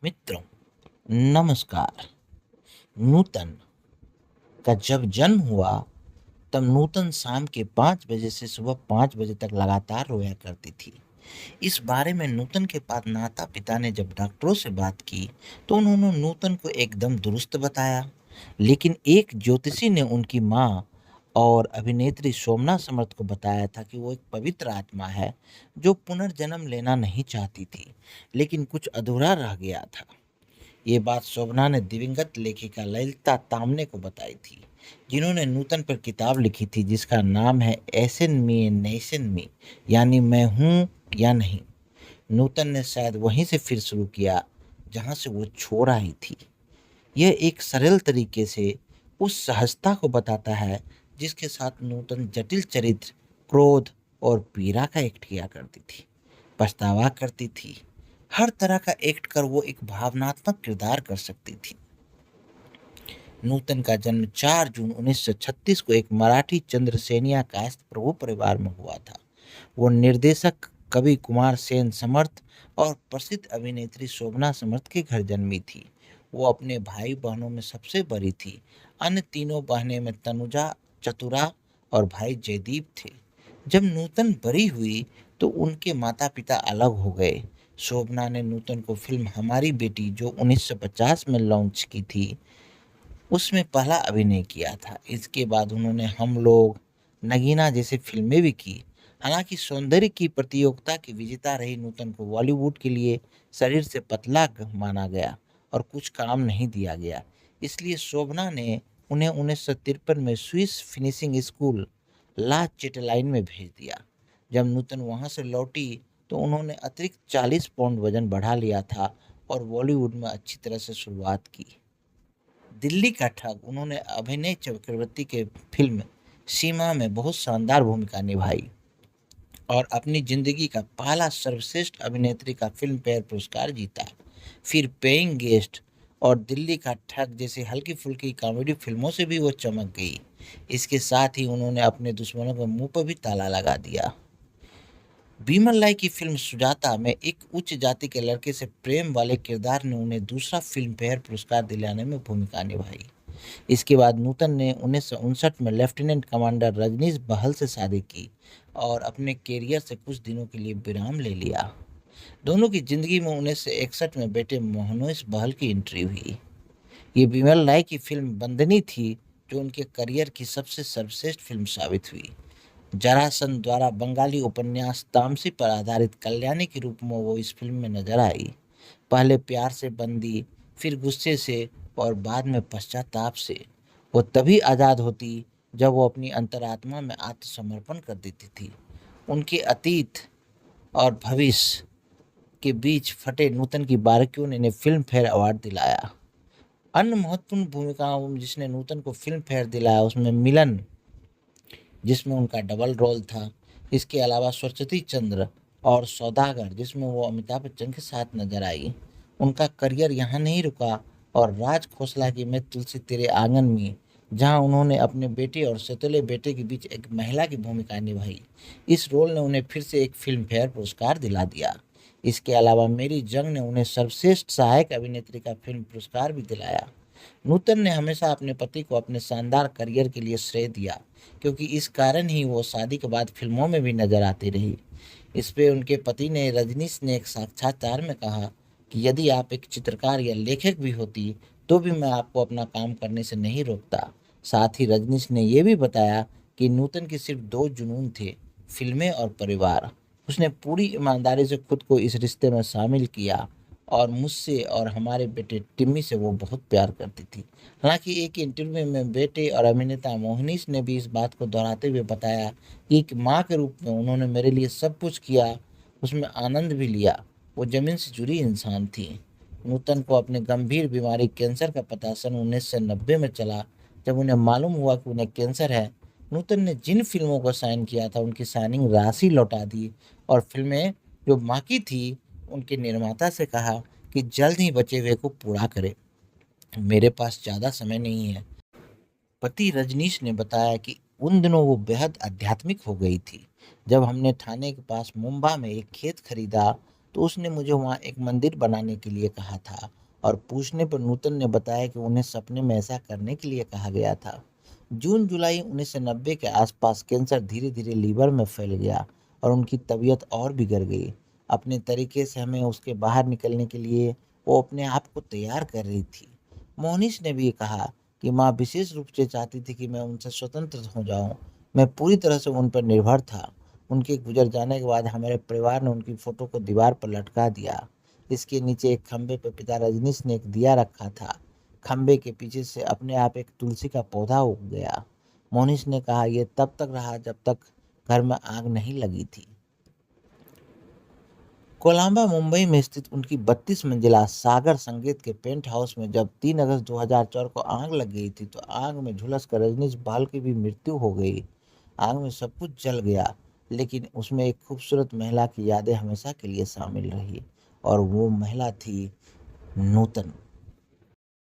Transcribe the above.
मित्रों, नमस्कार। नूतन का जब जन्म हुआ तब नूतन शाम के 5 बजे से सुबह 5 बजे तक लगातार रोया करती थी। इस बारे में नूतन के बाद माता पिता ने जब डॉक्टरों से बात की तो उन्होंने नूतन को एकदम दुरुस्त बताया। लेकिन एक ज्योतिषी ने उनकी माँ और अभिनेत्री सोमना समर्थ को बताया था कि वो एक पवित्र आत्मा है जो पुनर्जन्म लेना नहीं चाहती थी, लेकिन कुछ अधूरा रह गया था। ये बात शोभना ने दिवंगत लेखिका ललिता ताम्हने को बताई थी, जिन्होंने नूतन पर किताब लिखी थी जिसका नाम है एसन मी नैसन मी, यानी मैं हूँ या नहीं। नूतन ने शायद वहीं से फिर शुरू किया जहां से वो छोड़ आई थी। यह एक सरल तरीके से उस सहजता को बताता है जिसके साथ नूतन जटिल चरित्र, क्रोध और पीड़ा का एक्ट किया करती थी, पछतावा करती थी। हर तरह का एक्ट कर वो एक भावनात्मक किरदार कर सकती थी। नूतन का जन्म 4 जून 1936 को एक मराठी चंद्रसेनिया कायस्थ प्रभु परिवार में हुआ था। वो निर्देशक कवि कुमार सेन समर्थ और प्रसिद्ध अभिनेत्री शोभना समर्थ के घर जन्मी थी। वो अपने भाई बहनों में सबसे बड़ी थी। अन्य तीनों बहनें में तनुजा, चतुरा और भाई जयदीप थे। जब नूतन बड़ी हुई तो उनके माता पिता अलग हो गए। शोभना ने नूतन को फिल्म हमारी बेटी जो 1950 में लॉन्च की थी उसमें पहला अभिनय किया था। इसके बाद उन्होंने हम लोग, नगीना जैसी फिल्में भी की। हालांकि सौंदर्य की प्रतियोगिता की विजेता रही नूतन को बॉलीवुड के लिए शरीर से पतला माना गया और कुछ काम नहीं दिया गया। इसलिए शोभना ने उन्हें 1953 में स्विस फिनिशिंग स्कूल ला चेटेलाइन में भेज दिया। जब नूतन वहां से लौटी तो उन्होंने अतिरिक्त 40 पाउंड वजन बढ़ा लिया था और बॉलीवुड में अच्छी तरह से शुरुआत की। दिल्ली का ठग उन्होंने अभिनय चक्रवर्ती के फिल्म सीमा में बहुत शानदार भूमिका निभाई और अपनी जिंदगी का पहला सर्वश्रेष्ठ अभिनेत्री का फिल्म फेयर पुरस्कार जीता। फिर पेइंग गेस्ट और दिल्ली का ठग जैसी हल्की फुल्की कॉमेडी फिल्मों से भी वो चमक गई। इसके साथ ही उन्होंने अपने दुश्मनों के मुंह पर भी ताला लगा दिया। बीमल राय की फिल्म सुजाता में एक उच्च जाति के लड़के से प्रेम वाले किरदार ने उन्हें दूसरा फिल्म फेयर पुरस्कार दिलाने में भूमिका निभाई। इसके बाद नूतन ने 1959 में लेफ्टिनेंट कमांडर रजनीश बहल से शादी की और अपने कैरियर से कुछ दिनों के लिए विराम ले लिया। दोनों की जिंदगी में 1961 में बेटे मोहनोश बहल की एंट्री हुई। ये बिमल राय की फिल्म बंदनी थी जो उनके करियर की सबसे सर्वश्रेष्ठ फिल्म साबित हुई। जरासंध द्वारा बंगाली उपन्यास तामसी पर आधारित कल्याणी के रूप में वो इस फिल्म में नजर आई। पहले प्यार से बंदी, फिर गुस्से से और बाद में पश्चाताप से। वो तभी आज़ाद होती जब वो अपनी अंतरात्मा में आत्मसमर्पण कर देती थी। उनके अतीत और भविष्य के बीच फटे नूतन की बारीकियों ने इन्हें फिल्म फेयर अवार्ड दिलाया। अन्य महत्वपूर्ण भूमिकाओं में जिसने नूतन को फिल्म फेयर दिलाया उसमें मिलन, जिसमें उनका डबल रोल था। इसके अलावा सरस्वती चंद्र और सौदागर, जिसमें वो अमिताभ बच्चन के साथ नजर आई। उनका करियर यहाँ नहीं रुका और राज खोसला की मैं तुलसी तेरे आंगन में, जहाँ उन्होंने अपने बेटे और सौतेले बेटे के बीच एक महिला की भूमिका निभाई, इस रोल ने उन्हें फिर से एक फिल्म फेयर पुरस्कार दिला दिया। इसके अलावा मेरी जंग ने उन्हें सर्वश्रेष्ठ सहायक अभिनेत्री का फिल्म पुरस्कार भी दिलाया। नूतन ने हमेशा अपने पति को अपने शानदार करियर के लिए श्रेय दिया, क्योंकि इस कारण ही वो शादी के बाद फिल्मों में भी नजर आती रही। इस पे उनके पति ने, रजनीश ने, एक साक्षात्कार में कहा कि यदि आप एक चित्रकार या लेखक भी होती तो भी मैं आपको अपना काम करने से नहीं रोकता। साथ ही रजनीश ने यह भी बताया कि नूतन के सिर्फ दो जुनून थे, फिल्में और परिवार। उसने पूरी ईमानदारी से खुद को इस रिश्ते में शामिल किया और मुझसे और हमारे बेटे टिम्मी से वो बहुत प्यार करती थी। हालांकि एक इंटरव्यू में बेटे और अभिनेता मोहनीश ने भी इस बात को दोहराते हुए बताया कि एक माँ के रूप में उन्होंने मेरे लिए सब कुछ किया, उसमें आनंद भी लिया। वो जमीन से जुड़ी इंसान थी। नूतन को अपने गंभीर बीमारी कैंसर का पता सन 1990 में चला। जब उन्हें मालूम हुआ कि उन्हें कैंसर है, नूतन ने जिन फिल्मों को साइन किया था उनकी साइनिंग राशि लौटा दी और फिल्में जो बाकी थी उनके निर्माता से कहा कि जल्द ही बचे हुए को पूरा करें, मेरे पास ज़्यादा समय नहीं है। पति रजनीश ने बताया कि उन दिनों वो बेहद आध्यात्मिक हो गई थी। जब हमने ठाणे के पास मुंबा में एक खेत खरीदा तो उसने मुझे वहाँ एक मंदिर बनाने के लिए कहा था और पूछने पर नूतन ने बताया कि उन्हें सपने में ऐसा करने के लिए कहा गया था। जून-जुलाई 1990 के आसपास कैंसर धीरे-धीरे लीवर में फैल गया और उनकी तबीयत और बिगड़ गई। अपने तरीके से हमें उसके बाहर निकलने के लिए वो अपने आप को तैयार कर रही थी। मोहनिश ने भी कहा कि माँ विशेष रूप से चाहती थी कि मैं उनसे स्वतंत्र हो जाऊं। मैं पूरी तरह से उन पर निर्भर था। उनके गुजर जाने के बाद हमारे परिवार ने उनकी फोटो को दीवार पर लटका दिया। इसके नीचे एक खंभे पर पिता रजनीश ने एक दिया रखा था। खंभे के पीछे से अपने आप एक तुलसी का पौधा उग गया। मोहनिश ने कहा, यह तब तक रहा जब तक घर में आग नहीं लगी थी। कोलंबा मुंबई में स्थित उनकी 32 मंजिला सागर संगीत के पेंट हाउस में जब 3 अगस्त 2004 को आग लग गई थी तो आग में झुलसकर रजनीश बाल की भी मृत्यु हो गई। आग में सब कुछ जल गया, लेकिन उसमें एक खूबसूरत महिला की यादें हमेशा के लिए शामिल रही और वो महिला थी नूतन।